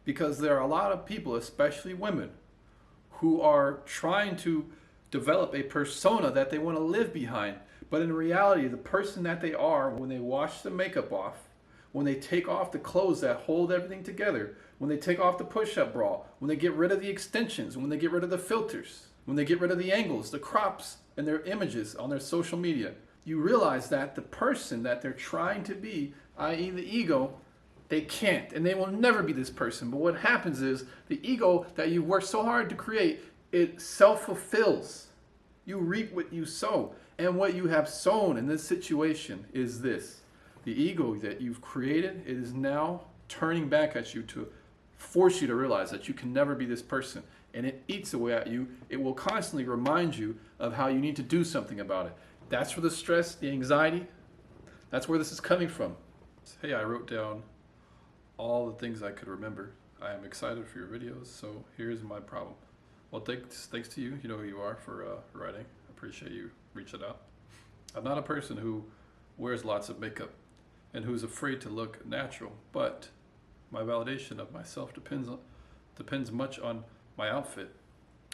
because there are a lot of people, especially women, who are trying to develop a persona that they want to live behind. But in reality, the person that they are, when they wash the makeup off, when they take off the clothes that hold everything together, when they take off the push-up bra, when they get rid of the extensions, when they get rid of the filters, when they get rid of the angles, the crops, and their images on their social media, you realize that the person that they're trying to be, i.e. the ego, they can't, and they will never be this person. But what happens is the ego that you worked so hard to create, it self-fulfills. You reap what you sow. And what you have sown in this situation is this. The ego that you've created, it is now turning back at you to force you to realize that you can never be this person. And it eats away at you. It will constantly remind you of how you need to do something about it. That's where the stress, the anxiety, that's where this is coming from. Hey, I wrote down all the things I could remember. I am excited for your videos, so here's my problem. Well, thanks to you. You know who you are for writing. I appreciate you reaching out. I'm not a person who wears lots of makeup and who's afraid to look natural, but my validation of myself depends much on my outfit.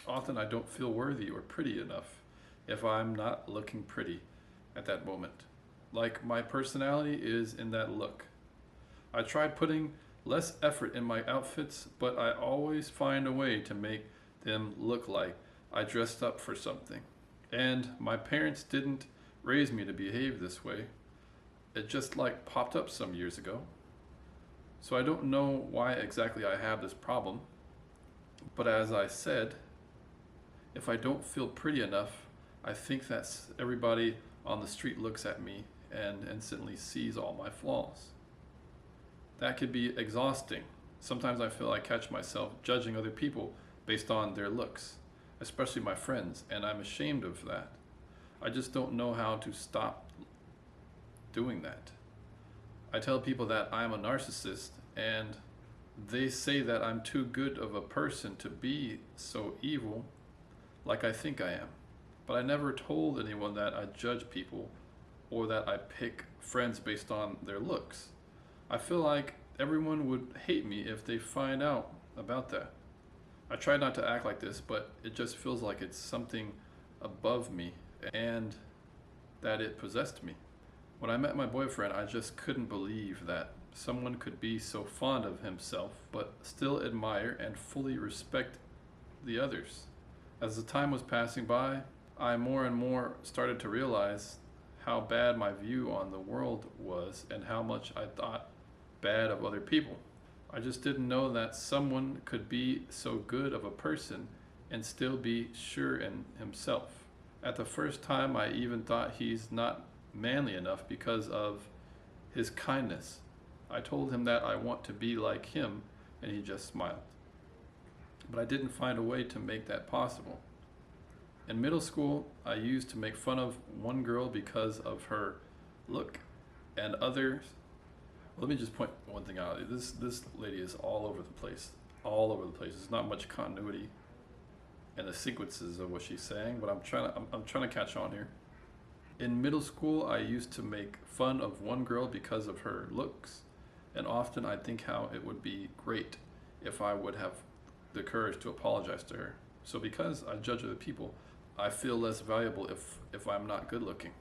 Often I don't feel worthy or pretty enough if I'm not looking pretty at that moment. Like my personality is in that look. I tried putting less effort in my outfits, but I always find a way to make them look like I dressed up for something. And my parents didn't raise me to behave this way. It just like popped up some years ago. So I don't know why exactly I have this problem. But as I said, if I don't feel pretty enough, I think that everybody on the street looks at me and instantly sees all my flaws. That could be exhausting. Sometimes I feel I catch myself judging other people based on their looks, especially my friends, and I'm ashamed of that. I just don't know how to stop doing that. I tell people that I'm a narcissist, and they say that I'm too good of a person to be so evil like I think I am. But I never told anyone that I judge people or that I pick friends based on their looks. I feel like everyone would hate me if they find out about that. I try not to act like this, but it just feels like it's something above me and that it possessed me. When I met my boyfriend, I just couldn't believe that someone could be so fond of himself, but still admire and fully respect the others. As the time was passing by, I more and more started to realize how bad my view on the world was and how much I thought bad of other people. I just didn't know that someone could be so good of a person and still be sure in himself. At the first time, I even thought he's not manly enough because of his kindness. I told him that I want to be like him, and he just smiled. But I didn't find a way to make that possible. In middle school, I used to make fun of one girl because of her look, and others. Let me just point one thing out. This lady is all over the place. All over the place. There's not much continuity in the sequences of what she's saying, but I'm trying to catch on here. In middle school, I used to make fun of one girl because of her looks, and often I'd think how it would be great if I would have the courage to apologize to her. So because I judge other people, I feel less valuable if I'm not good looking.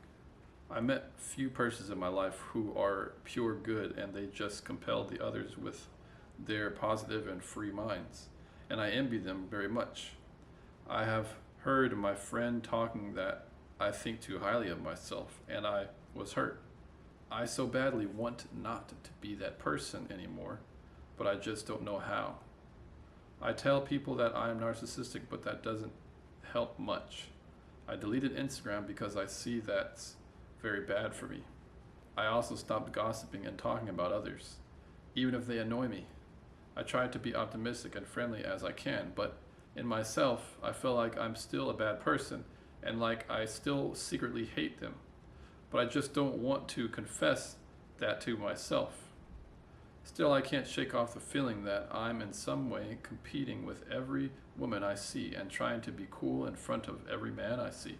I met few persons in my life who are pure good, and they just compel the others with their positive and free minds, and I envy them very much. I have heard my friend talking that I think too highly of myself, and I was hurt. I so badly want not to be that person anymore, but I just don't know how. I tell people that I am narcissistic, but that doesn't help much. I deleted Instagram because I see that's very bad for me. I also stopped gossiping and talking about others, even if they annoy me. I try to be optimistic and friendly as I can, but in myself, I feel like I'm still a bad person and like I still secretly hate them. But I just don't want to confess that to myself. Still, I can't shake off the feeling that I'm in some way competing with every woman I see and trying to be cool in front of every man I see.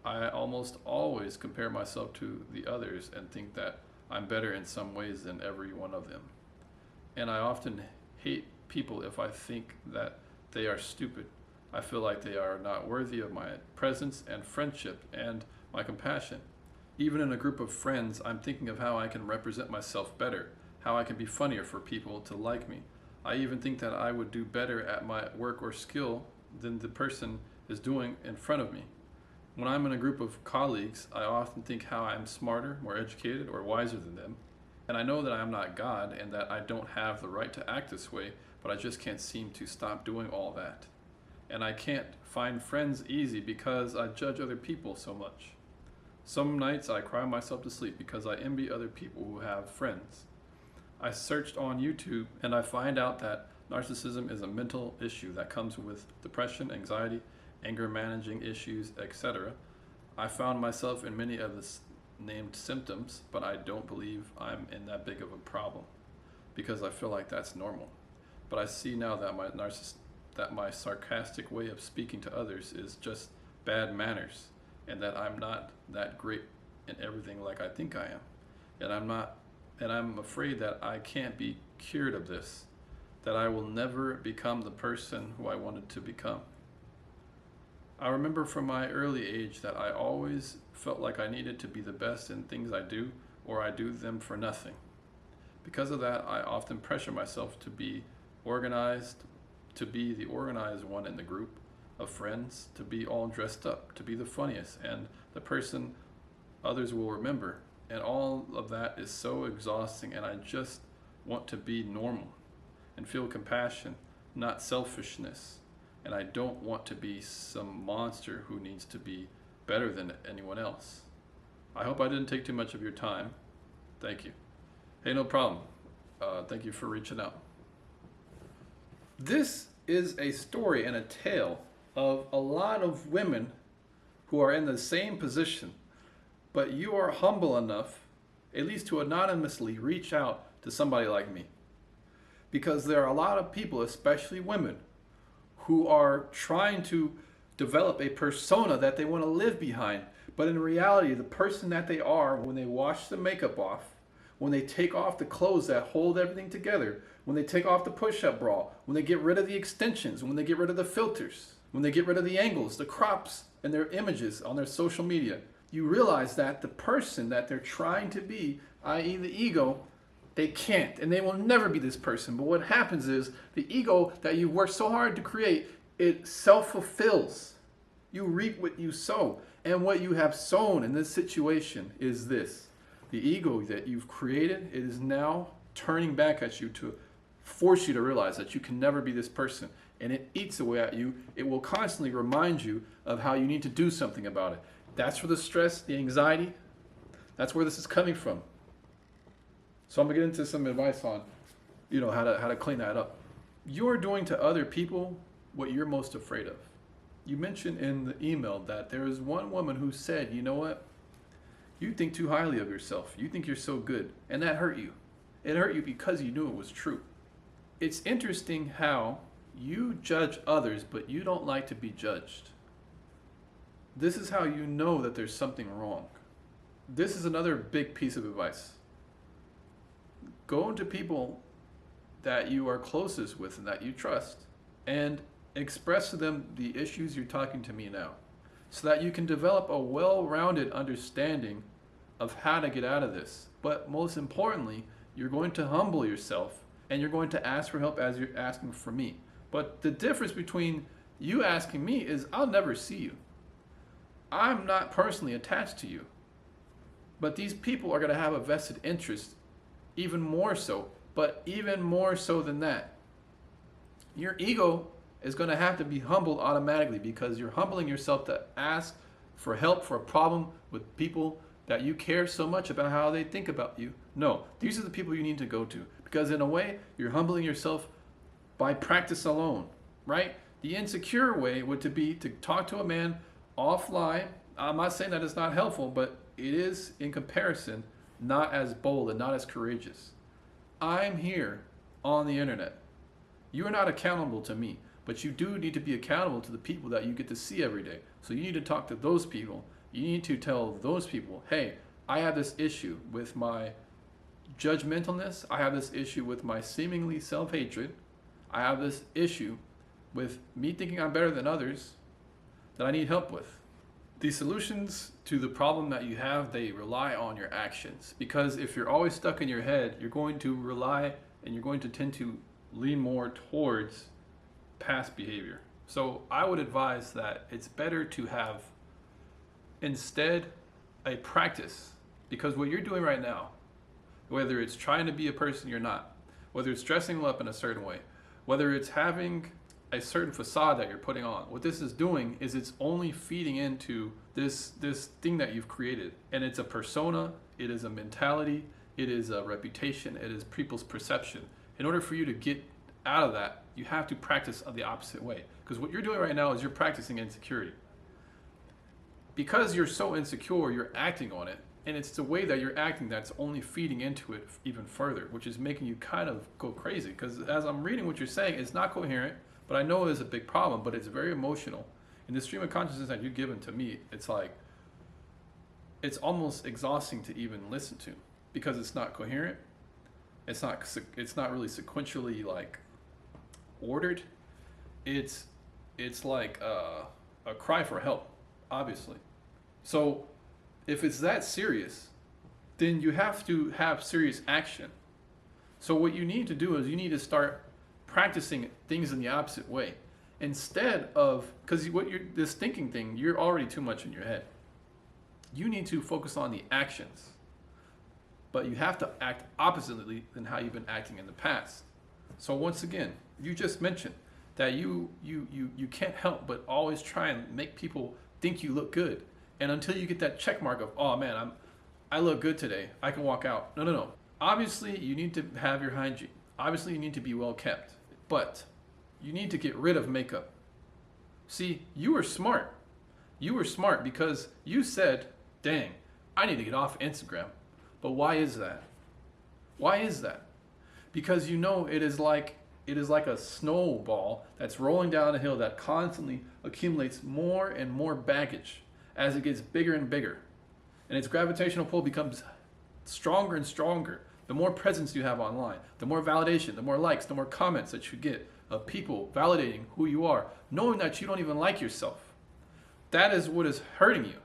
I almost always compare myself to the others and think that I'm better in some ways than every one of them. And I often hate people if I think that they are stupid. I feel like they are not worthy of my presence and friendship and my compassion. Even in a group of friends, I'm thinking of how I can represent myself better, how I can be funnier for people to like me. I even think that I would do better at my work or skill than the person is doing in front of me. When I'm in a group of colleagues, I often think how I'm smarter, more educated, or wiser than them. And I know that I am not God and that I don't have the right to act this way, but I just can't seem to stop doing all that. And I can't find friends easy because I judge other people so much. Some nights I cry myself to sleep because I envy other people who have friends. I searched on YouTube and I find out that narcissism is a mental issue that comes with depression, anxiety, anger managing issues, etc. I found myself in many of the named symptoms, but I don't believe I'm in that big of a problem because I feel like that's normal. But I see now that my sarcastic way of speaking to others is just bad manners, and that I'm not that great in everything like I think I am. And I'm afraid that I can't be cured of this, that I will never become the person who I wanted to become. I remember from my early age that I always felt like I needed to be the best in things I do, or I do them for nothing. Because of that, I often pressure myself to be organized, to be the organized one in the group of friends, to be all dressed up, to be the funniest and the person others will remember. And all of that is so exhausting, and I just want to be normal and feel compassion, not selfishness. And I don't want to be some monster who needs to be better than anyone else. I hope I didn't take too much of your time. Thank you. Hey, no problem. Thank you for reaching out. This is a story and a tale of a lot of women who are in the same position, but you are humble enough, at least to anonymously reach out to somebody like me. Because there are a lot of people, especially women, who are trying to develop a persona that they want to live behind. But in reality, the person that they are, when they wash the makeup off, when they take off the clothes that hold everything together, when they take off the push-up bra, when they get rid of the extensions, when they get rid of the filters, when they get rid of the angles, the crops, and their images on their social media, you realize that the person that they're trying to be, i.e. the ego, they can't, and they will never be this person. But what happens is the ego that you worked so hard to create, it self-fulfills. You reap what you sow. And what you have sown in this situation is this. The ego that you've created, it is now turning back at you to force you to realize that you can never be this person. And it eats away at you. It will constantly remind you of how you need to do something about it. That's where the stress, the anxiety, that's where this is coming from. So I'm gonna get into some advice on, how to clean that up. You're doing to other people what you're most afraid of. You mentioned in the email that there is one woman who said, you know what? You think too highly of yourself. You think you're so good. And that hurt you. It hurt you because you knew it was true. It's interesting how you judge others, but you don't like to be judged. This is how you know that there's something wrong. This is another big piece of advice. Go to people that you are closest with and that you trust and express to them the issues you're talking to me now, so that you can develop a well-rounded understanding of how to get out of this. But most importantly, you're going to humble yourself and you're going to ask for help as you're asking for me. But the difference between you asking me is I'll never see you. I'm not personally attached to you. But these people are going to have a vested interest, even more so, but even more so than that. Your ego is going to have to be humbled automatically because you're humbling yourself to ask for help for a problem with people that you care so much about how they think about you. No, these are the people you need to go to, because in a way, you're humbling yourself by practice alone, right? The insecure way would be to talk to a man offline. I'm not saying that it's not helpful, but it is, in comparison, not as bold and not as courageous. I'm here on the internet. You are not accountable to me, but you do need to be accountable to the people that you get to see every day. So you need to talk to those people. You need to tell those people, hey, I have this issue with my judgmentalness. I have this issue with my seemingly self-hatred. I have this issue with me thinking I'm better than others that I need help with. The solutions to the problem that you have, they rely on your actions. Because if you're always stuck in your head, you're going to rely and you're going to tend to lean more towards past behavior. So I would advise that it's better to have instead a practice. Because what you're doing right now, whether it's trying to be a person you're not, whether it's dressing up in a certain way, whether it's having a certain facade that you're putting on, what this is doing is it's only feeding into this thing that you've created. And it's a persona, it is a mentality, it is a reputation, it is people's perception. In order for you to get out of that, you have to practice the opposite way. Because what you're doing right now is you're practicing insecurity. Because you're so insecure, you're acting on it. And it's the way that you're acting that's only feeding into it even further, which is making you kind of go crazy. Because as I'm reading what you're saying, it's not coherent, but I know it's a big problem, but it's very emotional. In the stream of consciousness that you've given to me, it's like, it's almost exhausting to even listen to because it's not coherent. It's not really sequentially like ordered. It's like a cry for help, obviously. So if it's that serious, then you have to have serious action. So what you need to do is you need to start practicing things in the opposite way. Instead of, because this thinking thing, you're already too much in your head. You need to focus on the actions. But you have to act oppositely than how you've been acting in the past. So once again, you just mentioned that you can't help but always try and make people think you look good. And until you get that check mark of, oh man, I look good today, I can walk out. No. Obviously, you need to have your hygiene. Obviously, you need to be well kept. But you need to get rid of makeup. See, you were smart. You were smart because you said, dang, I need to get off Instagram. But why is that? Why is that? Because you know it is like a snowball that's rolling down a hill that constantly accumulates more and more baggage as it gets bigger and bigger. And its gravitational pull becomes stronger and stronger. The more presence you have online, the more validation, the more likes, the more comments that you get of people validating who you are, knowing that you don't even like yourself. That is what is hurting you.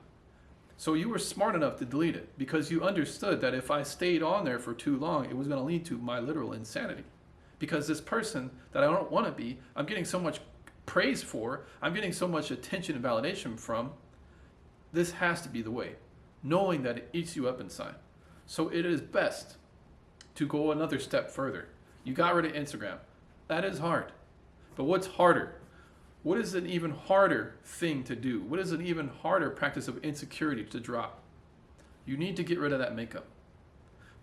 So you were smart enough to delete it because you understood that if I stayed on there for too long, it was going to lead to my literal insanity. Because this person that I don't want to be, I'm getting so much praise for, I'm getting so much attention and validation from, this has to be the way, knowing that it eats you up inside. So it is best to go another step further. You got rid of Instagram. That is hard. But what's harder? What is an even harder thing to do? What is an even harder practice of insecurity to drop? You need to get rid of that makeup.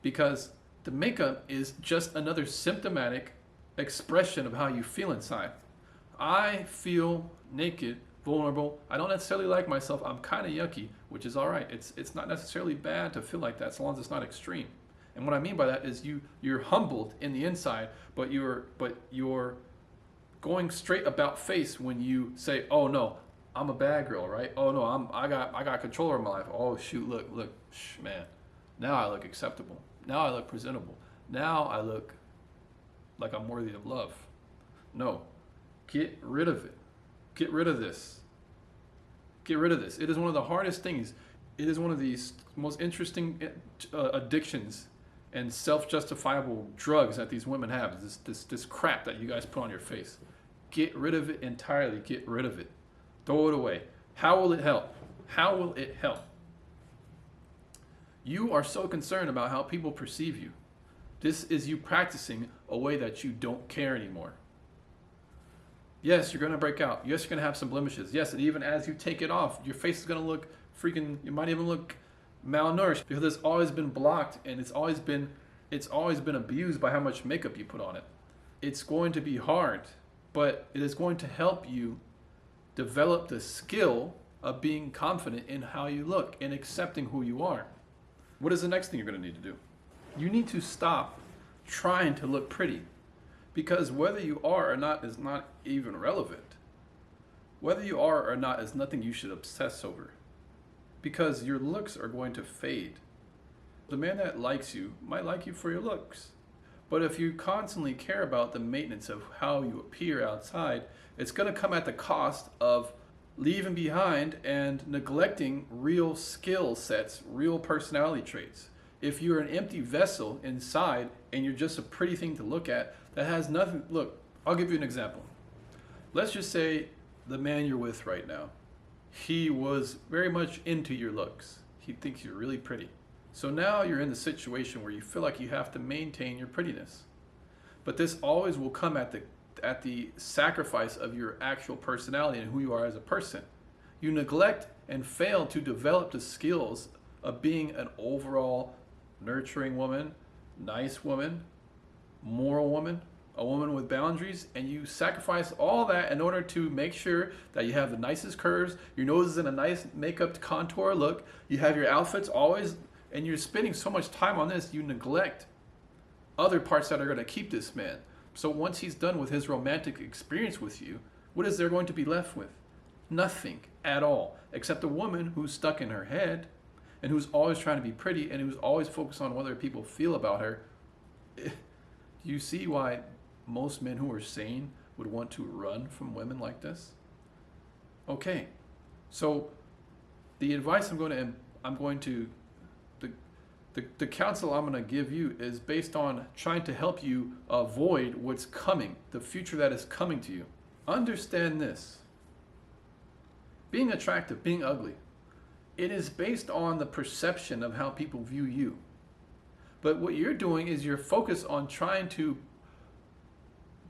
Because the makeup is just another symptomatic expression of how you feel inside. I feel naked, vulnerable. I don't necessarily like myself. I'm kind of yucky, which is all right. It's not necessarily bad to feel like that, as long as it's not extreme. And what I mean by that is you're humbled in the inside, but you're going straight about face when you say, "Oh no, I'm a bad girl, right? Oh no, I got control over my life. Oh shoot, look, man. Now I look acceptable. Now I look presentable. Now I look like I'm worthy of love." No, get rid of it. Get rid of this. Get rid of this. It is one of the hardest things. It is one of the most interesting addictions and self-justifiable drugs that these women have. This crap that you guys put on your face. Get rid of it entirely. Get rid of it. Throw it away. How will it help? How will it help? You are so concerned about how people perceive you. This is you practicing a way that you don't care anymore. Yes, you're going to break out. Yes, you're going to have some blemishes. Yes, and even as you take it off, your face is going to look freaking, you might even look malnourished because it's always been blocked and it's always been abused by how much makeup you put on it. It's going to be hard, but it is going to help you develop the skill of being confident in how you look and accepting who you are. What is the next thing you're going to need to do? You need to stop trying to look pretty, because whether you are or not is not even relevant. Whether you are or not is nothing you should obsess over, because your looks are going to fade. The man that likes you might like you for your looks, But if you constantly care about the maintenance of how you appear outside, it's going to come at the cost of leaving behind and neglecting real skill sets, real personality traits. If you're an empty vessel inside and you're just a pretty thing to look at, that has nothing. Look, I'll give you an example. Let's just say the man you're with right now, he was very much into your looks. He thinks you're really pretty. So now you're in the situation where you feel like you have to maintain your prettiness. But this always will come at the sacrifice of your actual personality and who you are as a person. You neglect and fail to develop the skills of being an overall nurturing woman, nice woman, moral woman, a woman with boundaries, and you sacrifice all that in order to make sure that you have the nicest curves, your nose is in a nice makeup contour look, you have your outfits always, and you're spending so much time on this, you neglect other parts that are going to keep this man. So once he's done with his romantic experience with you, what is there going to be left with? Nothing at all, except a woman who's stuck in her head and who's always trying to be pretty and who's always focused on what other people feel about her. Do you see why most men who are sane would want to run from women like this? Okay, so the advice the counsel I'm going to give you is based on trying to help you avoid what's coming, the future that is coming to you. Understand this. Being attractive, being ugly, it is based on the perception of how people view you. But what you're doing is you're focused on trying to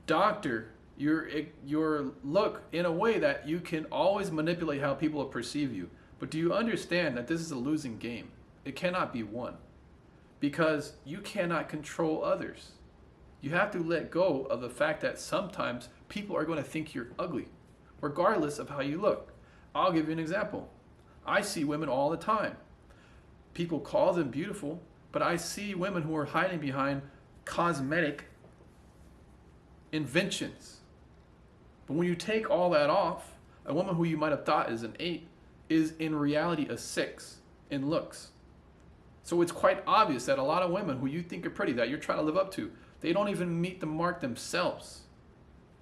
doctor your look in a way that you can always manipulate how people perceive you. But do you understand that this is a losing game? It cannot be won because you cannot control others. You have to let go of the fact that sometimes people are going to think you're ugly, regardless of how you look. I'll give you an example. I see women all the time. People call them beautiful, but I see women who are hiding behind cosmetic inventions. But when you take all that off, a woman who you might have thought is an 8 is in reality a 6 in looks. So it's quite obvious that a lot of women who you think are pretty, that you're trying to live up to, they don't even meet the mark themselves.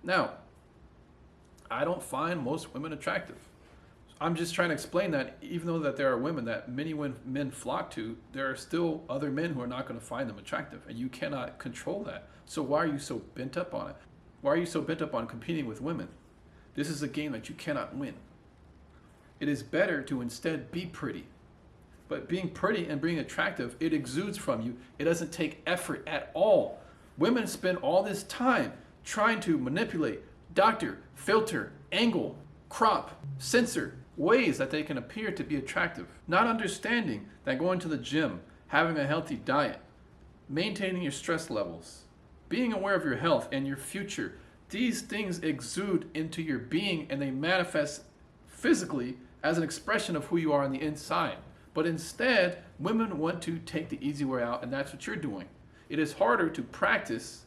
Now, I don't find most women attractive. I'm just trying to explain that even though that there are women that many men flock to, there are still other men who are not going to find them attractive, and you cannot control that. So why are you so bent up on it? Why are you so bent up on competing with women? This is a game that you cannot win. It is better to instead be pretty. But being pretty and being attractive, it exudes from you. It doesn't take effort at all. Women spend all this time trying to manipulate, doctor, filter, angle, crop, censor ways that they can appear to be attractive. Not understanding that going to the gym, having a healthy diet, maintaining your stress levels, being aware of your health and your future, these things exude into your being and they manifest physically as an expression of who you are on the inside. But instead, women want to take the easy way out, and that's what you're doing. It is harder to practice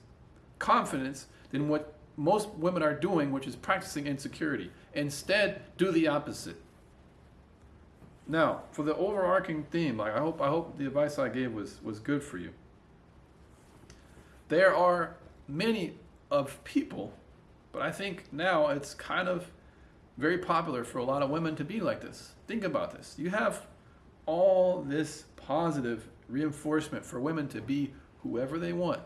confidence than what most women are doing, which is practicing insecurity. Instead, do the opposite. Now, for the overarching theme, I hope the advice I gave was good for you. There are many of people, but I think now it's kind of very popular for a lot of women to be like this. Think about this. You have all this positive reinforcement for women to be whoever they want.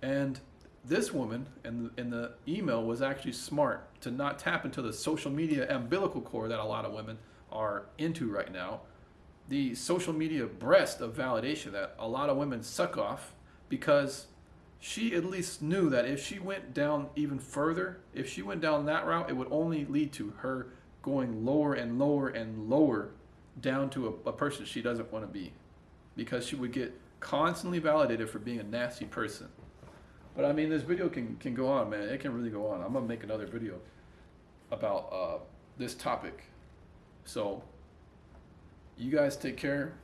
And this woman in the email was actually smart to not tap into the social media umbilical cord that a lot of women are into right now. The social media breast of validation that a lot of women suck off, because she at least knew that if she went down even further, if she went down that route, it would only lead to her going lower and lower and lower down to a person she doesn't want to be, because she would get constantly validated for being a nasty person. But I mean, this video can go on, man. It can really go on. I'm gonna make another video about this topic. So you guys take care.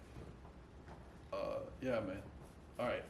Yeah, man. All right.